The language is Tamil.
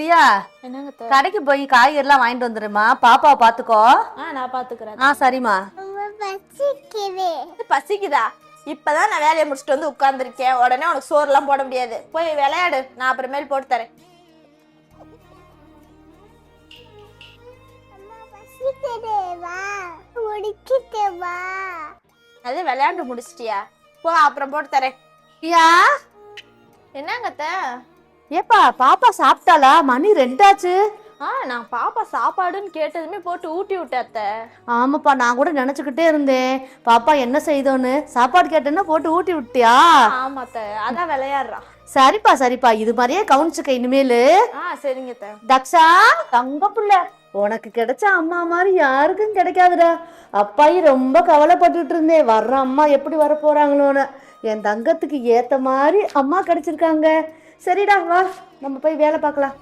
பிரியா, என்னங்க அத்தை? கடைக்கு போய் காய்கறிலாம் வாங்கிட்டு வந்துருமா, பாப்பாவை பாத்துக்கோ. நான் பாத்துக்கிறேன். சரிம்மா. பசிக்குதா? இப்பதான் நான் வேலையை முடிச்சுட்டு வந்து உட்கார்ந்துருக்கேன். உடனே உனக்கு சோறு எல்லாம் போட முடியாது. போய் விளையாடு, நான் அப்புறமேல் போட்டு தரேன். அது விளையாண்டு முடிச்சிட்டியா? போ, அப்புறம் போட்டு தரேன். பிரியா, என்னங்க அத்தை? ஏப்பா பாப்பா சாப்பிட்டாளா? மணி 2 ஆச்சு. நான் பாப்பா சாப்பாடுன்னு கேட்டதுமே போட்டு ஊட்டி விட்டேன் அத்தை. ஆமாப்பா, நான் கூட நினைச்சுக்கிட்டே இருந்தேன் பாப்பா என்ன செய்தோன்னு. சாப்பாடு கேட்டேன்னா போட்டு ஊட்டி விட்டியா? ஆமா அத்தை, அதான் விளையாடுறா. சரிப்பா சரிப்பா, இது மாதிரியே கவனிச்சுக்க இனிமேலு. சரிங்க அத்தை. தக்ஷா, தங்க புள்ள, உனக்கு கிடைச்ச அம்மா மாதிரி யாருக்கும் கிடைக்காதுடா. அப்பாயி ரொம்ப கவலைப்பட்டுட்டு இருந்தேன், வர்ற அம்மா எப்படி வர போறாங்களோன்னு. என் தங்கத்துக்கு ஏத்த மாதிரி அம்மா கிடைச்சிருக்காங்க. சரிடா, வா நம்ம போய் வேலை பார்க்கலாம்.